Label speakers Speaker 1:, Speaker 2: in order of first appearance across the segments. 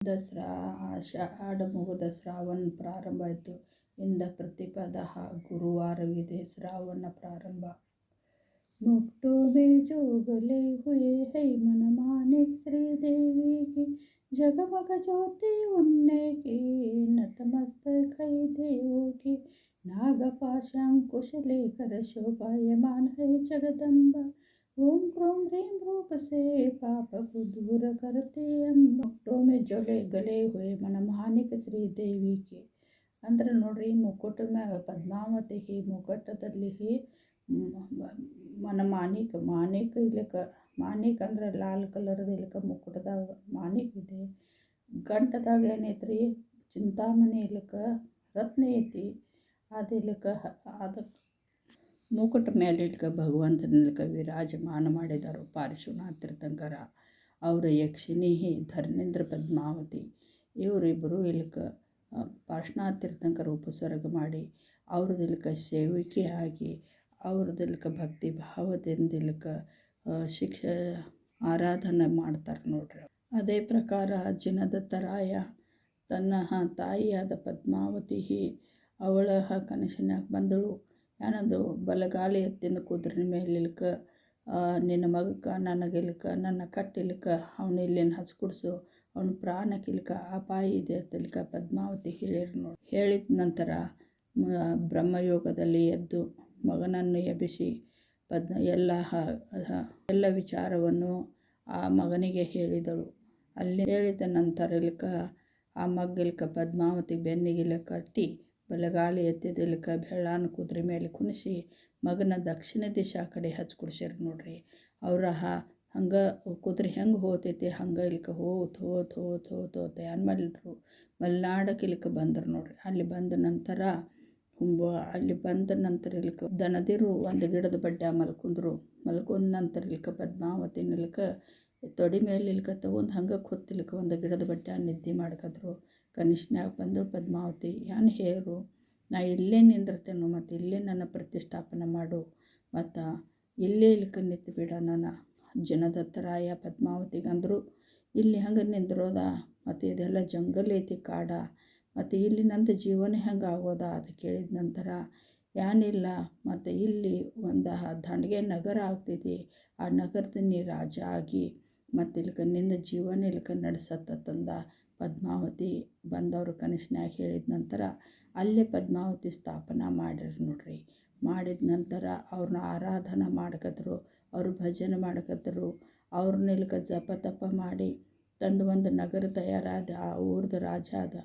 Speaker 1: ದಸರಾ ಆಷಾಢ ಮುಗಿದ ಶ್ರಾವಣ ಪ್ರಾರಂಭ ಆಯಿತು. ಇಂದ ಪ್ರತಿಪದ ಗುರುವಾರವಿದೆ ಶ್ರಾವಣ ಪ್ರಾರಂಭ. मुक्तों में जो गले हुए है मन माने श्रीदेवी की, जगमग ज्योति उन्ने की नतमस्तक है देवों की, नागपाशं कुश लेकर शोभायमान है जगदम्बा, ओम क्रोम ह्रीं रूप से पाप को दूर करते अम्बा. मुक्तों में जो गले हुए मन मानिक ಶ್ರೀದೇವಿ की ಅಂದ್ರೆ ನೋಡ್ರಿ, ಮುಕುಟ ಪದ್ಮಾವತಿ ಮುಕುಟದಲ್ಲಿ ಮಾಣಿಕ ಇಲ್ಲಕ ಮಾಣಿಕ್ ಅಂದ್ರೆ ಲಾಲ್ ಕಲರ್ದು ಇಲ್ಲಕ ಮುಕುಟದಾಗ ಮಾಣಿಕ್ ಇದೆ. ಗಂಟದಾಗ ಏನೈತ್ರಿ ಚಿಂತಾಮಣಿ ಇಲ್ಲಕ ರತ್ನ ಐತಿ. ಅದು ಇಲ್ಲಕ ಅದಕ್ಕೆ ಮುಕುಟ ಮೇಲೆ ಇಲ್ಲಕ ಭಗವಂತನ ಇಲ್ಲಕ ವಿರಾಜಮಾನ ಮಾಡಿದರು ಪಾರ್ಶ್ವನಾಥ ತೀರ್ಥಂಕರ. ಅವರ ಯಕ್ಷಿಣಿ ಧರ್ಮೇಂದ್ರ ಪದ್ಮಾವತಿ ಇವರಿಬ್ಬರು ಇಲ್ಲಕ ಪಾರ್ಶ್ವನಾಥ ತೀರ್ಥಂಕರ ಉಪಸರ್ಗ ಮಾಡಿ ಅವ್ರದ್ದು ಇಲ್ಲಕ ಸೇವಿಕೆ ಆಗಿ ಅವ್ರದ್ದು ಇಲ್ಲಕ ಭಕ್ತಿ ಭಾವದಿಂದ ಇಲ್ಲಕ ಆರಾಧನೆ ಮಾಡ್ತಾರೆ ನೋಡ್ರಿ. ಅದೇ ಪ್ರಕಾರ ಜಿನದತ್ತರಾಯ ತನ್ನ ತಾಯಿಯಾದ ಪದ್ಮಾವತಿ ಅವಳ ಕನಸಿನಾಗ ಬಂದಳು. ಏನದು ಬಲಗಾಲಿ ಎತ್ತಿನ ಕುದುರೆ ಮೇಲೆ ಇಲ್ಕ ನಿನ್ನ ಮಗಕ್ಕೆ ನನಗಿಲ್ಕ ನನ್ನ ಕಟ್ಟಿಲ್ಕ ಅವನು ಇಲ್ಲೇನು ಹಚ್ಕೊಡ್ಸು, ಅವನ ಪ್ರಾಣಕ್ಕಿಲ್ಕ ಅಪಾಯ ಇದೆ ಅಂತಲ್ಕ ಪದ್ಮಾವತಿ ಹೇಳಿರು ನೋಡಿ. ಹೇಳಿದ ನಂತರ ಬ್ರಹ್ಮಯೋಗದಲ್ಲಿ ಎದ್ದು ಮಗನನ್ನು ಎಬ್ಬಿಸಿ ಎಲ್ಲ ವಿಚಾರವನ್ನು ಆ ಮಗನಿಗೆ ಹೇಳಿದಳು. ಅಲ್ಲಿ ಹೇಳಿದ ನಂತರ ಇಲ್ಕ ಆ ಮಗ್ಗಿಲ್ಕ ಪದ್ಮಾವತಿ ಬೆನ್ನಿಗಿಲ್ಲ ಕಟ್ಟಿ ಬಲಗಾಲಿ ಎತ್ತಿದಿಲ್ಕ ಬೆಳ್ಳಾನ ಕುದುರೆ ಮೇಲೆ ಕುಣಿಸಿ ಮಗನ ದಕ್ಷಿಣ ದಿಶಾ ಕಡೆ ಹಚ್ಕೊಡ್ಸ್ಯಾರ ನೋಡ್ರಿ. ಅವ್ರ ಹಂಗೆ ಕುದುರೆ ಹೆಂಗೆ ಹೋತೈತಿ ಹಂಗೆ ಇಲ್ಕ ಹೋತೆ ಏನು ಮಾಡಿದ್ರು ಮಲೆನಾಡಕ್ಕೆ ಇಲ್ಕ ಬಂದರು ನೋಡ್ರಿ. ಅಲ್ಲಿ ಬಂದ ನಂತರ ಇಲ್ಕ ದನದಿರು ಒಂದು ಗಿಡದ ಬಡ್ಡ ಮಲ್ಕೊಂಡ ನಂತರ ಇಲ್ಕ ಪದ್ಮಾವತಿನ ಇಲ್ಕ ತೊಡಿ ಮೇಲೆ ಇಲ್ಕ ತಗೊಂಡು ಹಂಗೆ ಕೂತಿಲ್ಕ ಒಂದು ಗಿಡದ ಬಡ್ಡ ನಿದ್ದೆ ಮಾಡ್ಕದ್ರು. ಕನಸಿನ್ಯಾಗ ಬಂದು ಪದ್ಮಾವತಿ ಏನು ಹೇರು, ನಾ ಇಲ್ಲೇ ನಿಂದಿರ್ತೇನೆ ಮತ್ತು ಇಲ್ಲೇ ನನ್ನ ಪ್ರತಿಷ್ಠಾಪನೆ ಮಾಡು, ಮತ್ತು ಇಲ್ಲೇ ಇಲ್ಕ ನಿಂತು ಬಿಡ. ನಾನು ಜಿನದತ್ತರಾಯ ಪದ್ಮಾವತಿಗಂದರು ಇಲ್ಲಿ ಹಂಗೆ ನಿಂದಿರೋದ, ಮತ್ತು ಇದೆಲ್ಲ ಜಂಗಲ್ ಐತಿ ಕಾಡ, ಮತ್ತು ಇಲ್ಲಿ ನಂದು ಜೀವನ ಹೆಂಗೆ ಆಗೋದ ಅದು ಕೇಳಿದ ನಂತರ ಏನಿಲ್ಲ, ಮತ್ತು ಇಲ್ಲಿ ಒಂದು ದಂಡಿಗೆ ನಗರ ಆಗ್ತೈತಿ, ಆ ನಗರದ ನೀ ರಾಜ ಆಗಿ ಮತ್ತು ಇಲ್ಕ ನಿಂದ ಜೀವನ ಇಲ್ಕ ನಡೆಸತ್ತಂದ ಪದ್ಮಾವತಿ ಬಂದವರು ಕನಸಿನ್ಯಾಗ ಹೇಳಿದ ನಂತರ ಅಲ್ಲೇ ಪದ್ಮಾವತಿ ಸ್ಥಾಪನಾ ಮಾಡ್ಯಾರ ನೋಡ್ರಿ. ಮಾಡಿದ ನಂತರ ಅವ್ರನ್ನ ಆರಾಧನೆ ಮಾಡ್ಕದ್ರು, ಅವ್ರು ಭಜನೆ ಮಾಡ್ಕದ್ರು. ಅವ್ರನ್ನ ಇಲ್ಕ ಜಪ ತಪ ಮಾಡಿ ತಂದು ಒಂದು ನಗರ ತಯಾರಾದ, ಆ ಊರ್ದು ರಾಜ ಆದ.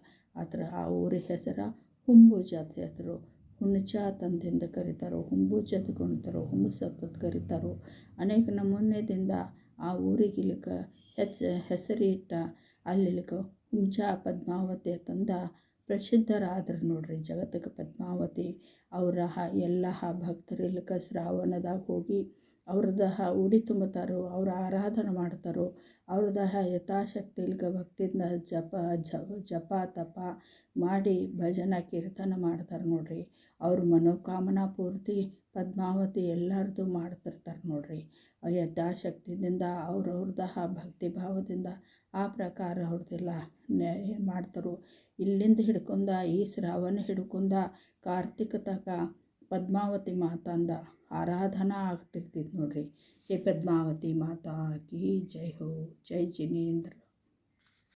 Speaker 1: ಆ ಊರ ಹೆಸರು ಹುಂಬುಜ ಅಂತ ಹೇಳ್ತಾರೆ. ಹುಣಚ ತಂದಿಂದ ಕರೀತಾರೋ, ಹುಂಬುಜ ಅಂತ ಕುಣಿತಾರೋ, ಹುಂಬಸತ್ ಕರೀತಾರೋ. ಅನೇಕ ನಮೂನೆದಿಂದ ಆ ಊರಿಗೆ ಇಲ್ಕ ಹೆಸರಿಟ್ಟ ಅಲ್ಲಿ ಇಲ್ಕ ಹುಂಚ ಪದ್ಮಾವತಿ ಅಂತಂದ ಪ್ರಸಿದ್ಧರಾದ್ರು ನೋಡ್ರಿ ಜಗತ್ತಿಗೆ ಪದ್ಮಾವತಿ. ಅವರ ಎಲ್ಲ ಭಕ್ತರು ಇಲ್ಕ ಶ್ರಾವಣದಾಗ ಹೋಗಿ ಅವ್ರದ್ದು ಉಡಿ ತುಂಬುತ್ತಾರೋ, ಅವ್ರ ಆರಾಧನೆ ಮಾಡ್ತಾರೋ, ಅವ್ರದ್ದು ಯಥಾಶಕ್ತಿ ಇಲ್ಕ ಭಕ್ತಿಯಿಂದ ಜಪ ತಪ ಮಾಡಿ ಭಜನೆ ಕೀರ್ತನ ಮಾಡ್ತಾರೆ ನೋಡ್ರಿ. ಅವ್ರ ಮನೋಕಾಮನಾ ಪೂರ್ತಿ ಪದ್ಮಾವತಿ ಎಲ್ಲರದು ಮಾಡ್ತಿರ್ತಾರೆ ನೋಡ್ರಿ. ಯಥಾಶಕ್ತಿಯಿಂದ ಅವ್ರವ್ರದ್ದು ಭಕ್ತಿ ಭಾವದಿಂದ ಆ ಪ್ರಕಾರ ಅವ್ರದ್ದೆಲ್ಲ ಮಾಡ್ತಾರೆ. ಇಲ್ಲಿಂದ ಹಿಡ್ಕೊಂಡ ಈ ಶ್ರಾವಣ ಹಿಡ್ಕೊಂಡ ಕಾರ್ತಿಕ ತಕ ಪದ್ಮಾವತಿ ಮಾತಾಂದ ಆರಾಧನಾ ಆಗ್ತಿರ್ತೈತಿ ನೋಡ್ರಿ. ಜೈ ಪದ್ಮಾವತಿ ಮಾತಾ ಕಿ ಜೈ ಹೋ, ಜೈ ಜಿನೇಂದ್ರ.